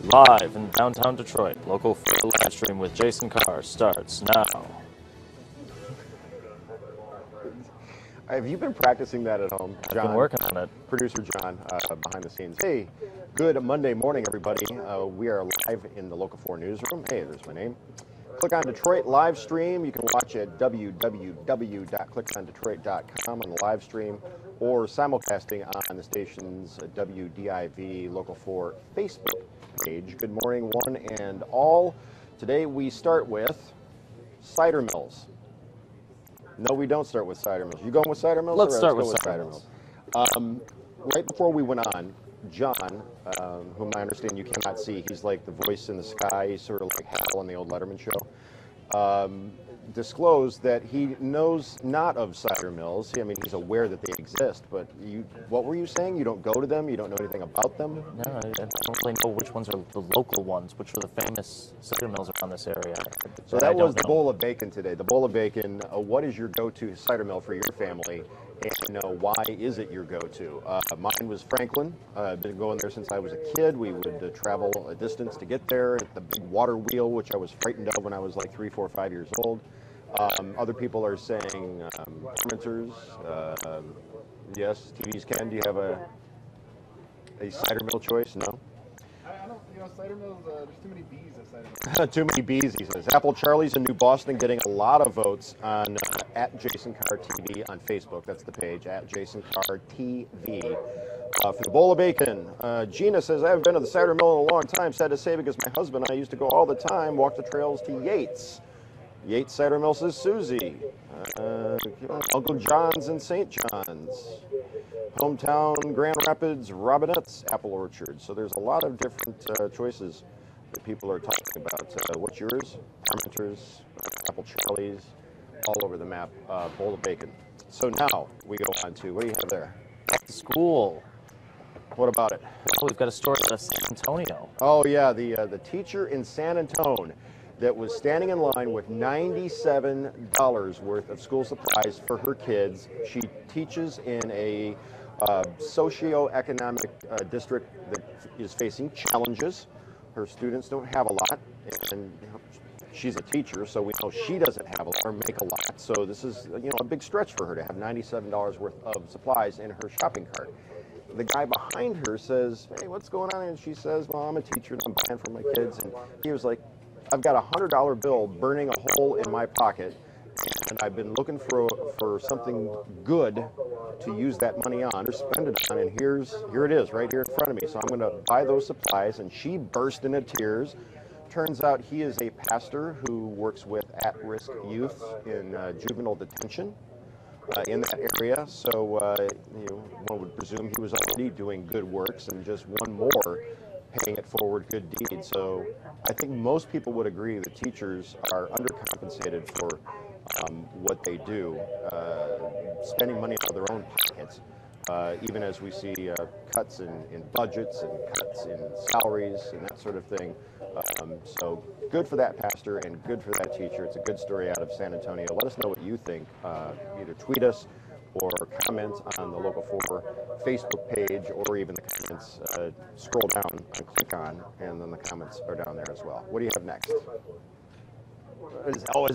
Live in downtown Detroit, local 4 live stream with Jason Carr starts now. Have you been practicing that at home, John? I've been working on it. Producer John, behind the scenes. Hey, good Monday morning, everybody. We are live in the Local 4 newsroom. Hey, there's my name. Click on Detroit live stream. You can watch at www.clickondetroit.com on the live stream or simulcasting on the station's WDIV Local 4 Facebook page. Good morning, one and all. Today we start with cider mills. No, we don't start with cider mills. You going with cider mills? Let's or start go with cider mills. Right before we went on, John, whom I understand you cannot see, he's like the voice in the sky, he's sort of like Hal on the old Letterman show, disclosed that he knows not of cider mills. I mean, he's aware that they exist, but what were you saying? You don't go to them? You don't know anything about them? No, I don't really know which ones are the local ones, which are the famous cider mills around this area. So that was the bowl of bacon today. The bowl of bacon, what is your go-to cider mill for your family? And why is it your go-to? Mine was Franklin. I've been going there since I was a kid. We would travel a distance to get there at the big water wheel, which I was frightened of when I was like 3, 4, 5 years old. Other people are saying fermenters. Yes, TV's Ken, do you have a cider mill choice? No? I don't, cider mills, there's too many bees at cider mills. Too many bees, he says. Apple Charlie's in New Boston getting a lot of votes on at Jason Carr TV on Facebook. That's the page, at Jason Carr TV. For the bowl of bacon, Gina says, I haven't been to the cider mill in a long time. Sad to say because my husband and I used to go all the time, walk the trails to Yates. Yates Cider Mill says Susie. Uncle John's in St. John's. Hometown Grand Rapids Robinette's Apple Orchard. So there's a lot of different choices that people are talking about. What's yours? Fermenters, Apple Charlie's, all over the map. Bowl of bacon. So now we go on to, what do you have there? Back to school. What about it? Well, we've got a story out of San Antonio. Oh yeah, the teacher in San Antonio that was standing in line with $97 worth of school supplies for her kids. She teaches in a socioeconomic district that is facing challenges. Her students don't have a lot, and she's a teacher, so we know she doesn't have a lot or make a lot. So this is a big stretch for her to have $97 worth of supplies in her shopping cart. The guy behind her says, hey, what's going on? And she says, well, I'm a teacher and I'm buying for my kids. And he was like, I've got a $100 bill burning a hole in my pocket, and I've been looking for something good to use that money on or spend it on, and here it is right here in front of me. So I'm going to buy those supplies. And she burst into tears. Turns out he is a pastor who works with at-risk youth in juvenile detention in that area. So one would presume he was already doing good works, and just one more paying it forward good deed. So I think most people would agree that teachers are undercompensated for what they do, spending money out of their own pockets, even as we see cuts in budgets and cuts in salaries and that sort of thing. So good for that pastor and good for that teacher. It's a good story out of San Antonio. Let us know what you think. Either tweet us or comment on the Local 4 Facebook page, or even the comments. Scroll down and click on, and then the comments are down there as well. What do you have next? Is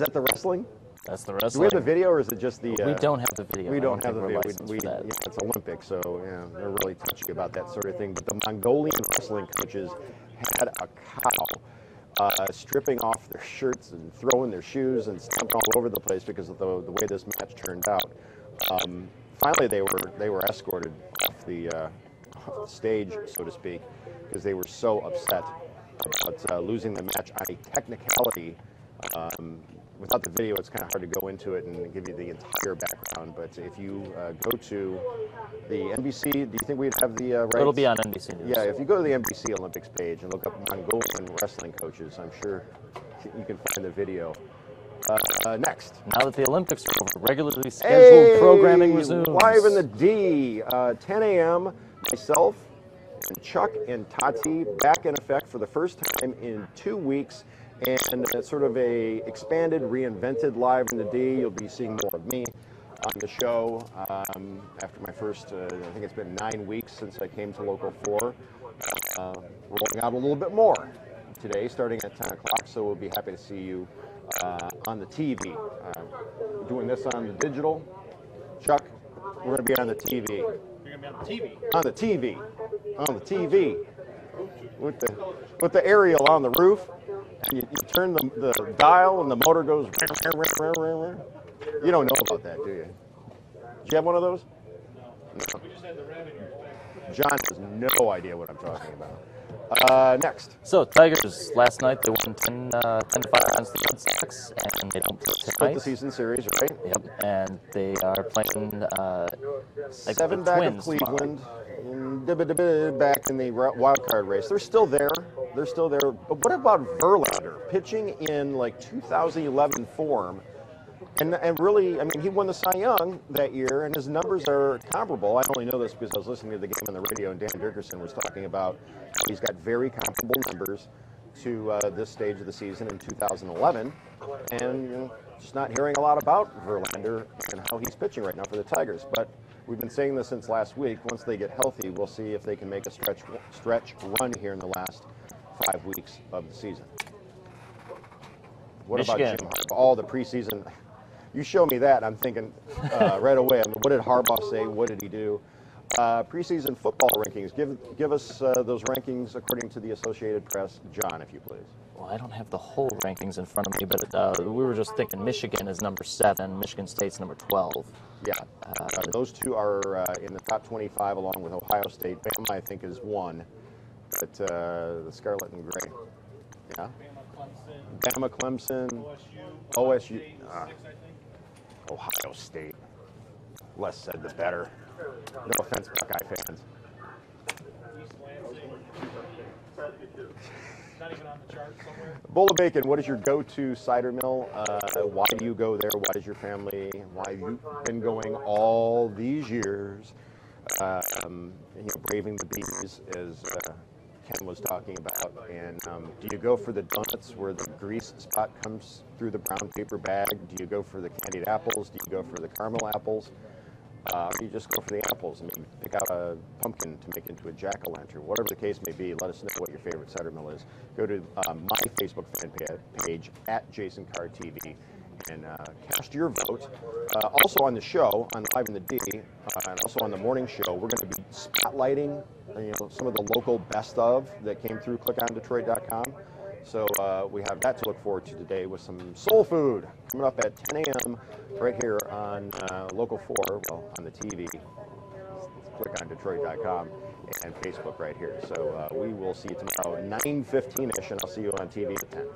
that the wrestling? That's the wrestling. Do we have the video, or is it just the... we don't have the video. We don't have the video. Yeah, it's Olympic, so they're really touchy about that sort of thing. But the Mongolian wrestling coaches had a cow stripping off their shirts and throwing their shoes and stomping all over the place because of the way this match turned out. Finally, they were escorted off the stage, so to speak, because they were so upset about losing the match on a technicality. Without the video, it's kind of hard to go into it and give you the entire background. But if you go to the NBC, do you think we'd have the rights? It'll be on NBC News. Yeah, if you go to the NBC Olympics page and look up Mongolian wrestling coaches, I'm sure you can find the video. Next. Now that the Olympics are over, regularly scheduled programming resumes. Live in the D, 10 a.m., myself and Chuck and Tati back in effect for the first time in 2 weeks. And sort of a expanded, reinvented Live in the D. You'll be seeing more of me. on the show after my first, I think it's been 9 weeks since I came to Local 4. Rolling out a little bit more today, starting at 10 o'clock, so we'll be happy to see you on the TV. Doing this on the digital. Chuck, we're going to be on the TV. You're going to be on the TV? On the TV. On the TV. With the aerial on the roof. And you turn the dial and the motor goes. You don't know about that, do you? Did you have one of those? No. We just had the revenue. John has no idea what I'm talking about. Next. So Tigers last night they won 10 to 5 against the Red Sox, and they don't play Split tonight. the season series, right? Yep, and they are playing 7 the back of Twins Cleveland, and back in the wild card race. They're still there. They're still there. But what about Verlander pitching in like 2011 form? And really, I mean, he won the Cy Young that year, and his numbers are comparable. I only know this because I was listening to the game on the radio, and Dan Dickerson was talking about how he's got very comparable numbers to this stage of the season in 2011. And just not hearing a lot about Verlander and how he's pitching right now for the Tigers. But we've been saying this since last week. Once they get healthy, we'll see if they can make a stretch run here in the last 5 weeks of the season. What Michigan. about Jim Harbaugh? All the preseason. You show me that, I'm thinking right away. I mean, what did Harbaugh say? What did he do? Preseason football rankings. Give us those rankings according to the Associated Press. John, if you please. Well, I don't have the whole rankings in front of me, but we were just thinking Michigan is number 7, Michigan State's number 12. Yeah, those two are in the top 25 along with Ohio State. Bama, I think, is 1, but the Scarlet and Gray. Yeah. Bama, Clemson, OSU. Ohio State. Less said, the better. No offense, Buckeye fans. Not even on the chart somewhere. Bowl of Bacon, what is your go-to cider mill? Why do you go there? Why does your family? Why have you been going all these years? Braving the bees, as Ken was talking about. And do you go for the donuts where the grease spot comes through the brown paper bag? Do you go for the candied apples? Do you go for the caramel apples? Or do you just go for the apples and maybe pick out a pumpkin to make into a jack-o'-lantern? Whatever the case may be, let us know what your favorite cider mill is. Go to my Facebook fan page at Jason Carr TV and cast your vote. Also on the show, on Live in the D, and also on the morning show, we're going to be spotlighting some of the local best of that came through clickondetroit.com. So we have that to look forward to today with some soul food coming up at 10 a.m. right here on Local 4, well, on the TV, clickondetroit.com, and Facebook right here. So we will see you tomorrow at 9:15ish, and I'll see you on TV at 10.